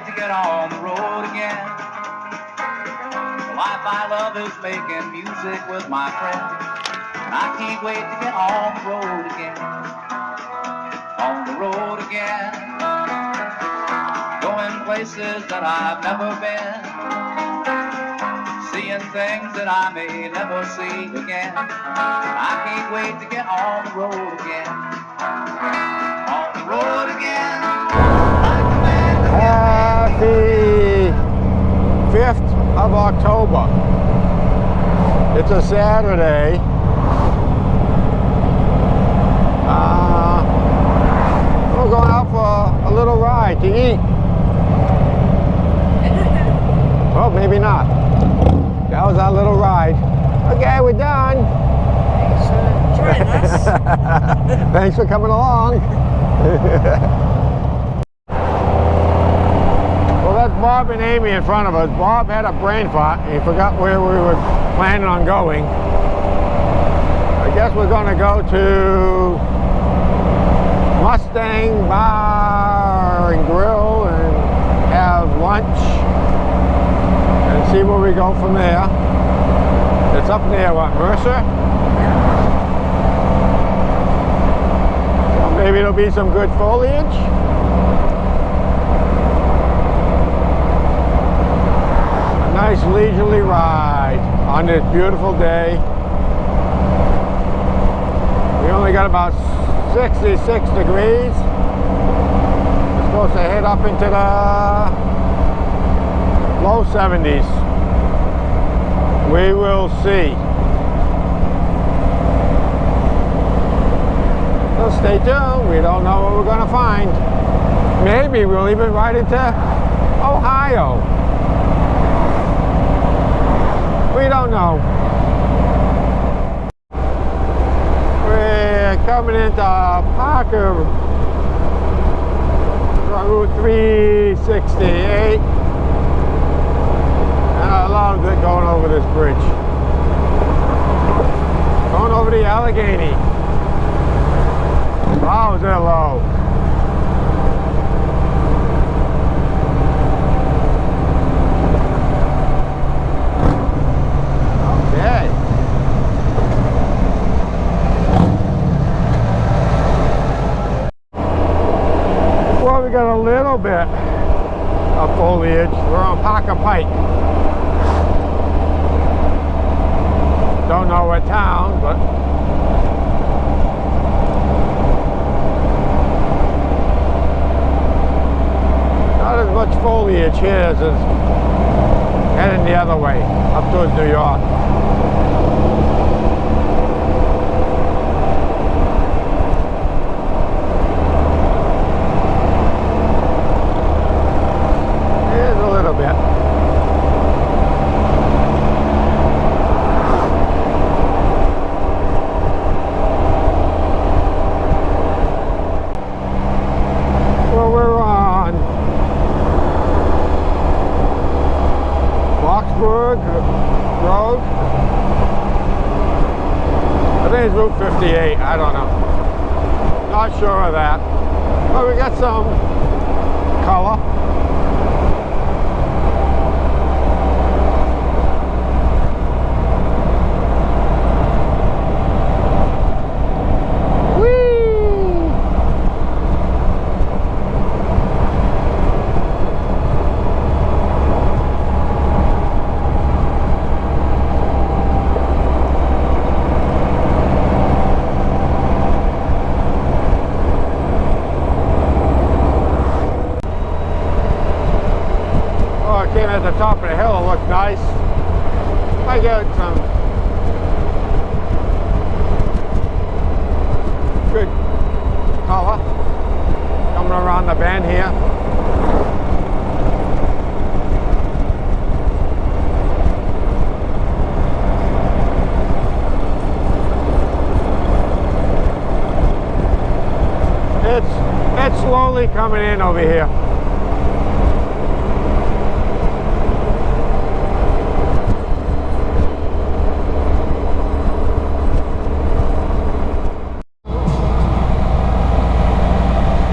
wait to get on the road again. The life I love is making music with my friends, and I can't wait to get on the road again. On the road again, going places that I've never been, seeing things that I may never see again. I can't wait to get on the road again. On the road again. Happy 5th of October. It's a Saturday. We're going out for a little ride to eat. Well, maybe not. That was our little ride. Okay, we're done. Thanks for joining us. Thanks for coming along. Well, that's Bob and Amy in front of us. Bob had a brain fart. He forgot where we were planning on going. I guess we're going to go to Mustang Bar and Grill and have lunch and see where we go from there. It's up near what, Mercer? So maybe it'll be some good foliage. A nice leisurely ride on this beautiful day. We only got about 66 degrees. We're supposed to head up into the low 70s. We will see. So stay tuned. We don't know what we're going to find. Maybe we'll even ride into Ohio. We don't know. Coming into Parker, Route 368, and I love it going over this bridge. Going over the Allegheny. Wow, is that low? Okay. We got a little bit of foliage. We're on Parker Pike. Don't know what town, but not as much foliage here as heading the other way, up towards New York. Road. I think it's Route 58. I don't know. Not sure of that. But we got some color. At the top of the hill, it looked nice. I got some good color coming around the bend here. It's slowly coming in over here.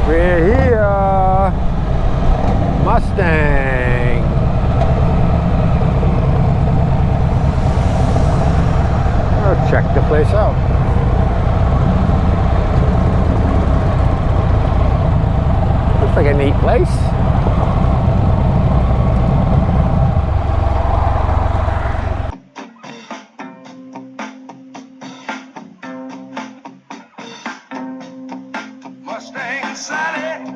We're here, Mustang. place out. Looks like a neat place. Mustang Sally.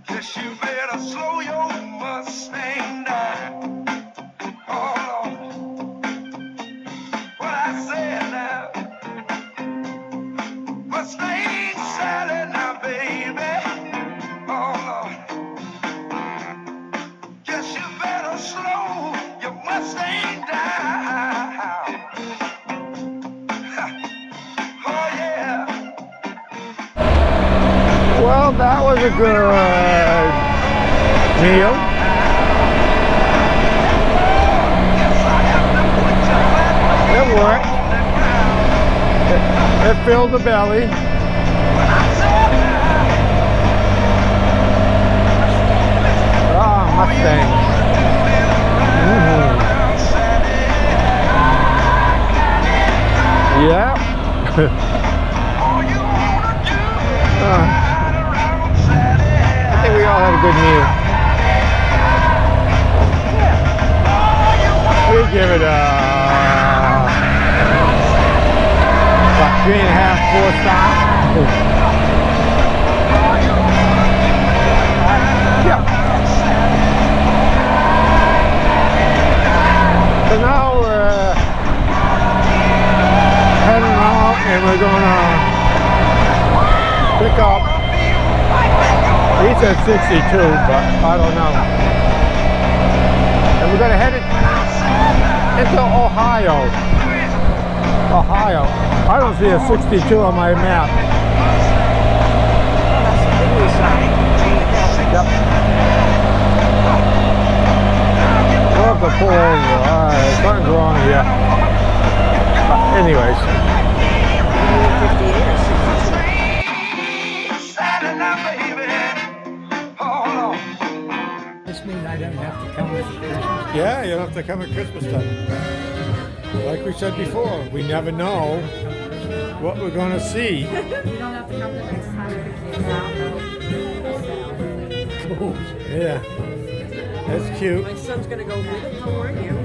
Guess you better slow your Mustang down. Oh Lord, what I said now. Mustang Sally now, baby. Oh Lord, guess you better slow your Mustang down. Oh yeah. Well, that was a good meal. It worked. It filled the belly. Ah, Mustang. Yep. I think we all had a good meal. We give it a about 3.5, 4 stars. Yeah. So now we're heading out and we're gonna pick up. He said 62, but I don't know. And we're gonna head into Ohio. I don't see a 62 on my map. Yep. We'll have to pull over. Alright, something's wrong here. But anyways. 58 or 62. This means I don't have to come with Christmas. Yeah, you don't have to come at Christmas time. Like we said before, we never know what we're going to see. You don't have to come the next time the kids out. Yeah, that's cute. My son's gonna go with him. How are you?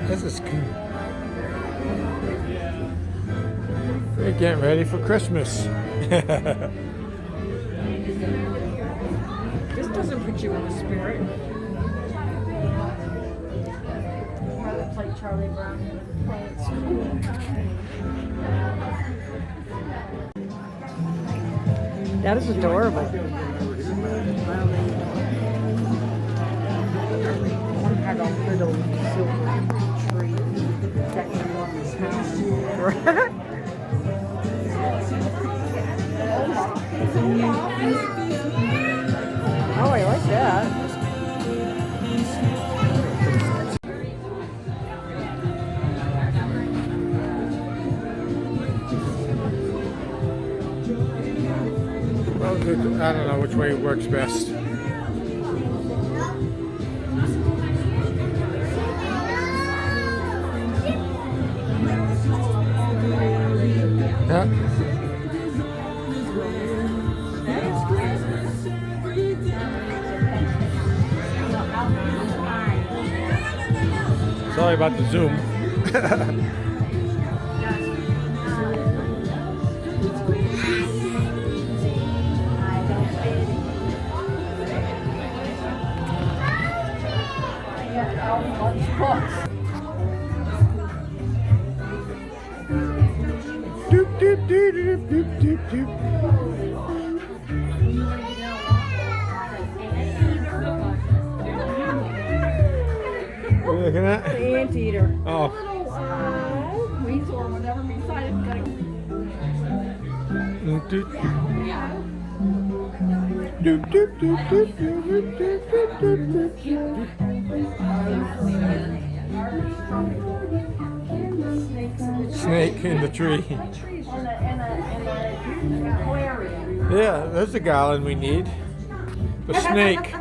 This is cool. We're getting ready for Christmas. This doesn't put you in the spirit. Rather play Charlie Brown than play at school. That is adorable. One had a little silver tree protecting on his house. Oh, I like that. Well, I don't know which way works best. Yeah. Sorry about the zoom. Doop, doop, doop, doop, doop, doop, doop. What are you looking at? The anteater. Oh. Weasel or whatever beside it. Dun, dun. Do, do, do, do, do, do, do, do, do. Snake in the tree. Yeah, that's the garland we need. The snake.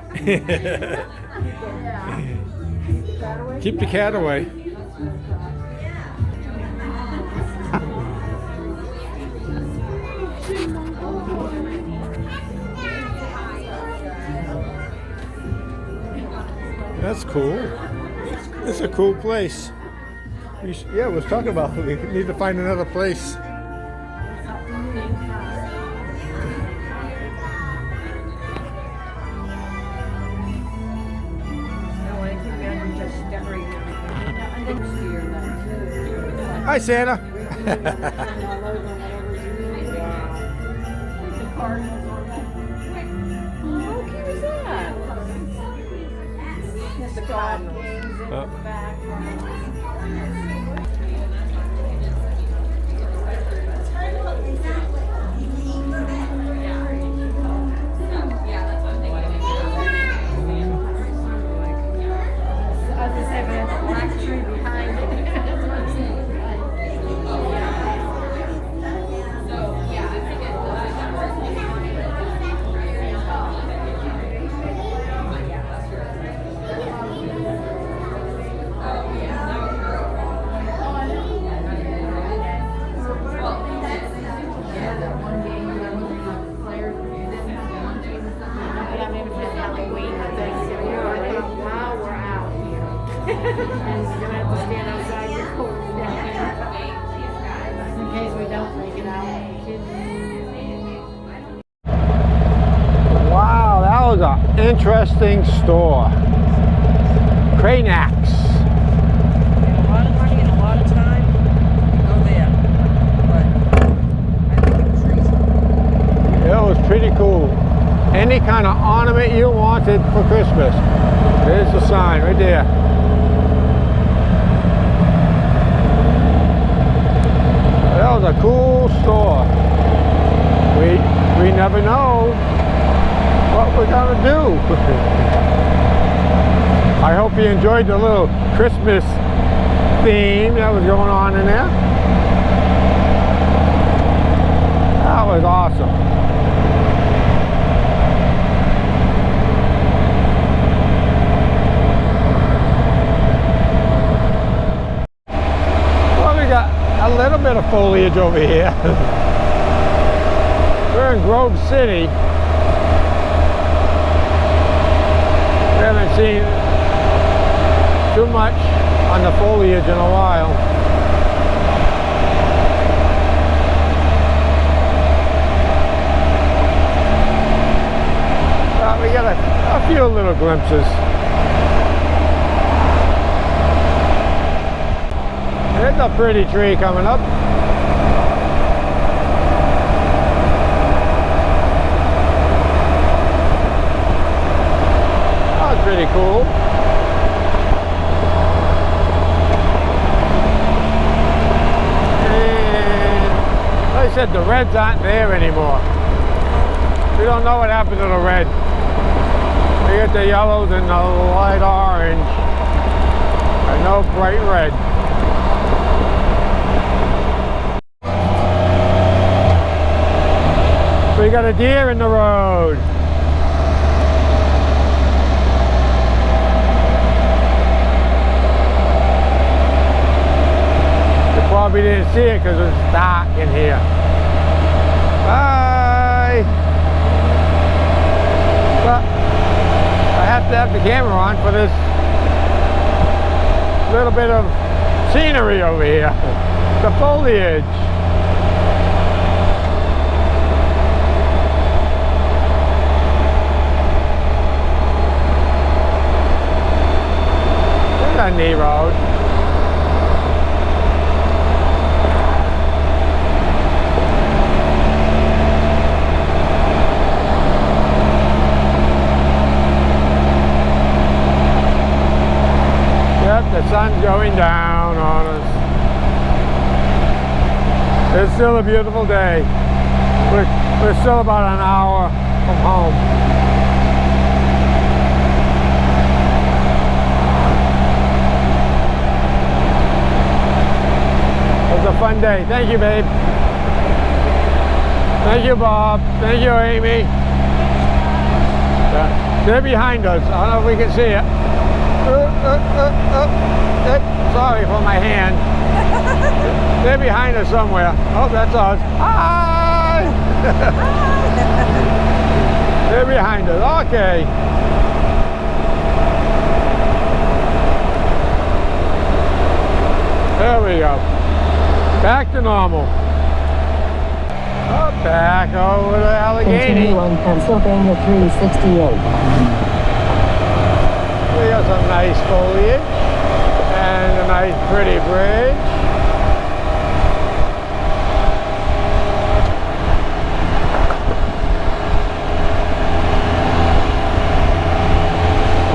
Keep the cat away. That's cool. It's a cool place. Yeah, we was talking about we need to find another place. Hi, Santa. Wow, that was an interesting store. Kraynak. A lot of money and a lot of time. Go there. But I think it was reasonable. It was pretty cool. Any kind of ornament you wanted for Christmas. There's the sign right there. That was a cool store. We never know what we're gonna do. I hope you enjoyed the little Christmas theme that was going on in there. That was awesome. Well, we got a little bit of foliage over here. We're in Grove City. We haven't seen too much on the foliage in a while. We got a few little glimpses. There's a pretty tree coming up. That's pretty cool. And like I said, the reds aren't there anymore. We don't know what happened to the red. We get the yellows and the light orange, and no bright red. We got a deer in the road. You probably didn't see it because it's dark in here. Bye. But I have to have the camera on for this little bit of scenery over here. The foliage. There's a neat road. The sun's going down on us. It's still a beautiful day. We're still about an hour from home. It was a fun day. Thank you, babe. Thank you, Bob. Thank you, Amy. They're behind us. I don't know if we can see it. Sorry for my hand. They're behind us somewhere. Oh, that's us. Hi! They're behind us. Okay. There we go. Back to normal. Oh, back over to Allegheny. Continue on Pennsylvania 368. We got some nice foliage and a nice pretty bridge.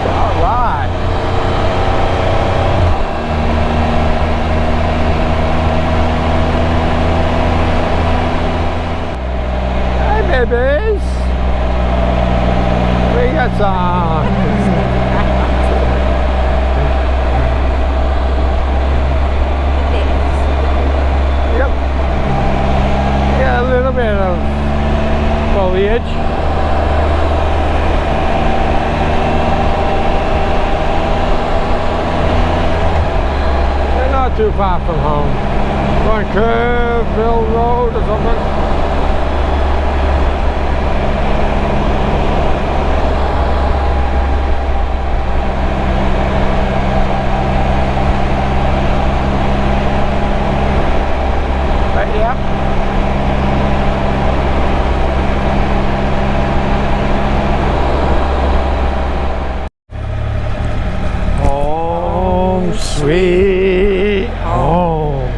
All right. Hey, babies. We got some. Yep. Yeah, a little bit of foliage. They're not too far from home. Going Curveville Road or something. Yep. Home sweet home.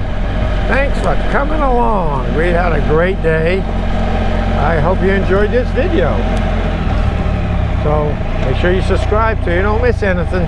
Thanks for coming along. We had a great day. I hope you enjoyed this video. So make sure you subscribe so you don't miss anything.